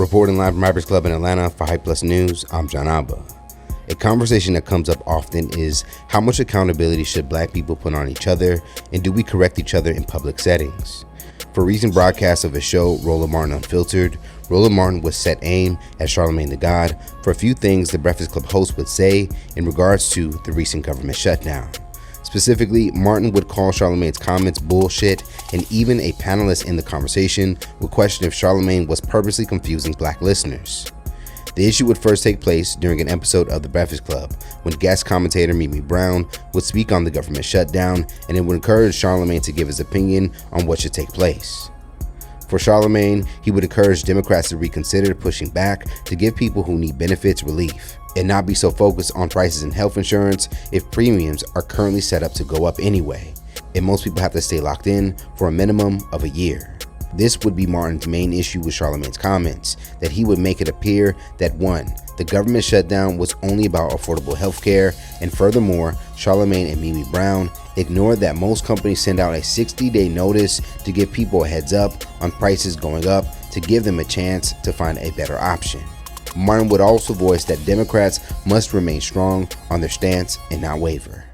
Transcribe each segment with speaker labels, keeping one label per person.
Speaker 1: Reporting live from Breakfast Club in Atlanta for Hype Plus News, I'm John Abba. A conversation that comes up often is how much accountability should black people put on each other, and do we correct each other in public settings? For a recent broadcast of his show, Roland Martin Unfiltered, Roland Martin would set aim at Charlamagne the God for a few things the Breakfast Club host would say in regards to the recent government shutdown. Specifically, Martin would call Charlamagne's comments bullshit, and even a panelist in the conversation would question if Charlamagne was purposely confusing black listeners. The issue would first take place during an episode of The Breakfast Club, when guest commentator Mimi Brown would speak on the government shutdown, and it would encourage Charlamagne to give his opinion on what should take place. For Charlamagne, he would encourage Democrats to reconsider pushing back to give people who need benefits relief, and not be so focused on prices in health insurance if premiums are currently set up to go up anyway, and most people have to stay locked in for a minimum of a year. This would be Martin's main issue with Charlamagne's comments, that he would make it appear that 1. The government shutdown was only about affordable health care, and furthermore, Charlamagne and Mimi Brown ignored that most companies send out a 60-day notice to give people a heads up on prices going up to give them a chance to find a better option. Martin would also voice that Democrats must remain strong on their stance and not waver.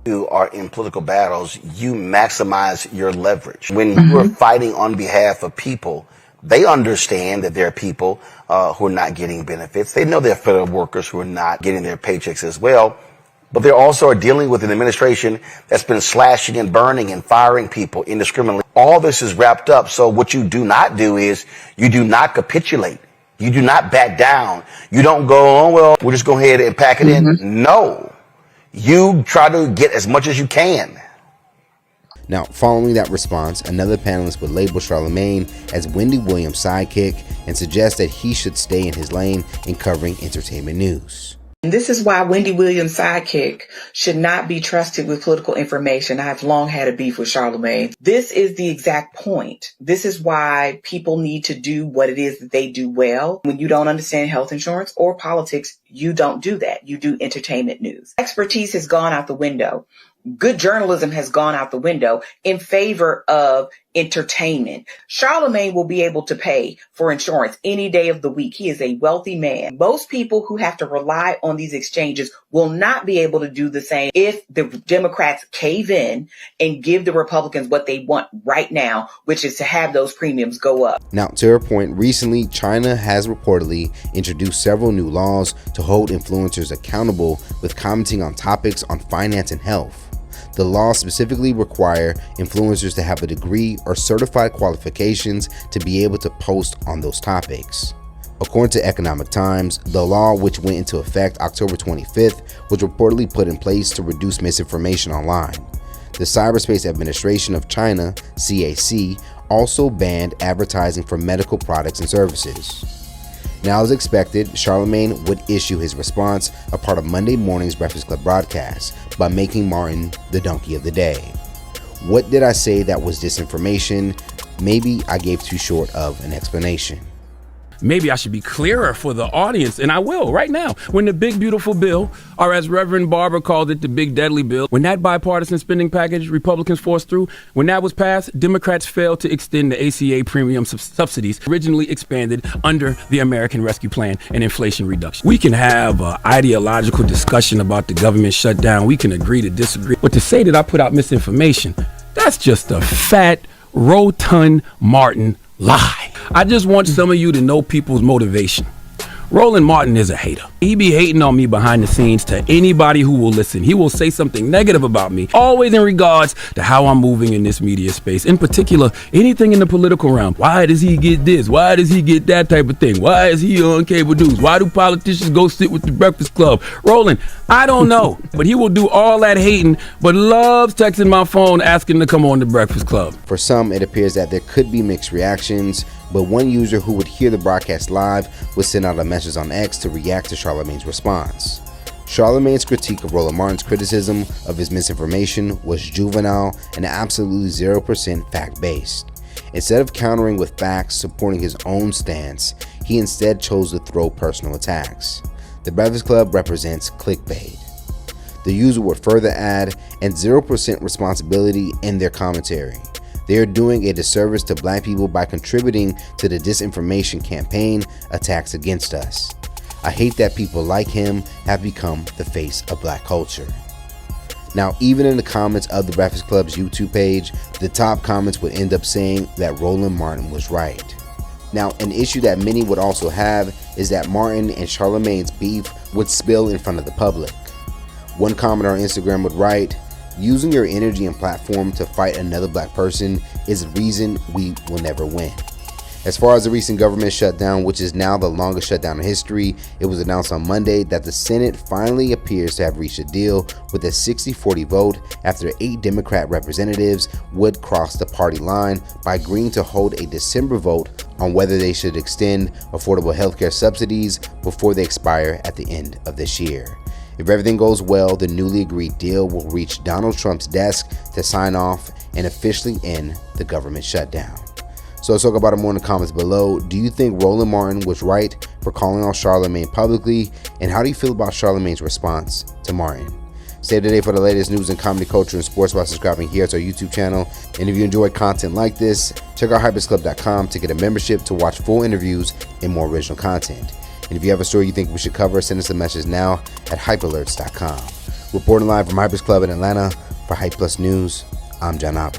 Speaker 2: You are in political battles, you maximize your leverage. When you are fighting on behalf of people, they understand that there are people who are not getting benefits. They know there are federal workers who are not getting their paychecks as well. But they also are dealing with an administration that's been slashing and burning and firing people indiscriminately. All this is wrapped up. So what you do not do is you do not capitulate. You do not back down. You don't go, oh, well, we'll just go ahead and pack it in. No. You try to get as much as you can.
Speaker 1: Now, following that response, another panelist would label Charlamagne as Wendy Williams' sidekick and suggest that he should stay in his lane in covering entertainment news.
Speaker 3: And this is why Wendy Williams' sidekick should not be trusted with political information. I've long had a beef with Charlamagne. This is the exact point. This is why people need to do what it is that they do well. When you don't understand health insurance or politics, you don't do that. You do entertainment news. Expertise has gone out the window. Good journalism has gone out the window in favor of entertainment. Charlamagne will be able to pay for insurance any day of the week. He is a wealthy man. Most people who have to rely on these exchanges will not be able to do the same if the Democrats cave in and give the Republicans what they want right now, which is to have those premiums go up.
Speaker 1: Now, to her point, recently, China has reportedly introduced several new laws to hold influencers accountable with commenting on topics on finance and health. The laws specifically require influencers to have a degree or certified qualifications to be able to post on those topics. According to Economic Times, the law, which went into effect October 25th, was reportedly put in place to reduce misinformation online. The Cyberspace Administration of China, CAC, also banned advertising for medical products and services. Now, as expected, Charlamagne would issue his response, a part of Monday morning's Breakfast Club broadcast, by making Martin the donkey of the day. What did I say that was disinformation? Maybe I gave too short of an explanation.
Speaker 4: Maybe I should be clearer for the audience, and I will right now. When the big beautiful bill, or as Reverend Barber called it, the big deadly bill, when that bipartisan spending package Republicans forced through, when that was passed, Democrats failed to extend the ACA premium subsidies originally expanded under the American Rescue Plan and Inflation Reduction. We can have an ideological discussion about the government shutdown. We can agree to disagree. But to say that I put out misinformation, that's just a fat, rotund Martin lie. I just want some of you to know people's motivation. Roland Martin is a hater. He be hating on me behind the scenes to anybody who will listen. He will say something negative about me, always in regards to how I'm moving in this media space. In particular, anything in the political realm. Why does he get this? Why does he get that type of thing? Why is he on cable news? Why do politicians go sit with the Breakfast Club? Roland, I don't know, but he will do all that hating, but loves texting my phone asking to come on the Breakfast Club.
Speaker 1: For some, it appears that there could be mixed reactions, but one user who would hear the broadcast live would send out a message on X to react to Charlamagne's response. Charlamagne's critique of Roland Martin's criticism of his misinformation was juvenile and absolutely 0% fact-based. Instead of countering with facts supporting his own stance, he instead chose to throw personal attacks. The Breakfast Club represents clickbait. The user would further add, and 0% responsibility in their commentary. They are doing a disservice to black people by contributing to the disinformation campaign attacks against us. I hate that people like him have become the face of black culture. Now, even in the comments of the Breakfast Club's YouTube page, the top comments would end up saying that Roland Martin was right. Now, an issue that many would also have is that Martin and Charlamagne's beef would spill in front of the public. One commenter on Instagram would write, "Using your energy and platform to fight another black person is the reason we will never win." As far as the recent government shutdown, which is now the longest shutdown in history, it was announced on Monday that the Senate finally appears to have reached a deal with a 60-40 vote after 8 Democrat representatives would cross the party line by agreeing to hold a December vote on whether they should extend affordable healthcare subsidies before they expire at the end of this year. If everything goes well, the newly agreed deal will reach Donald Trump's desk to sign off and officially end the government shutdown. So let's talk about it more in the comments below. Do you think Roland Martin was right for calling out Charlamagne publicly? And how do you feel about Charlamagne's response to Martin? Stay up to date for the latest news in comedy, culture, and sports by subscribing here to our YouTube channel. And if you enjoy content like this, check out hypersclub.com to get a membership to watch full interviews and more original content. And if you have a story you think we should cover, send us a message now at hypealerts.com. Reporting live from Hypers Club in Atlanta for Hype Plus News, I'm John Abba.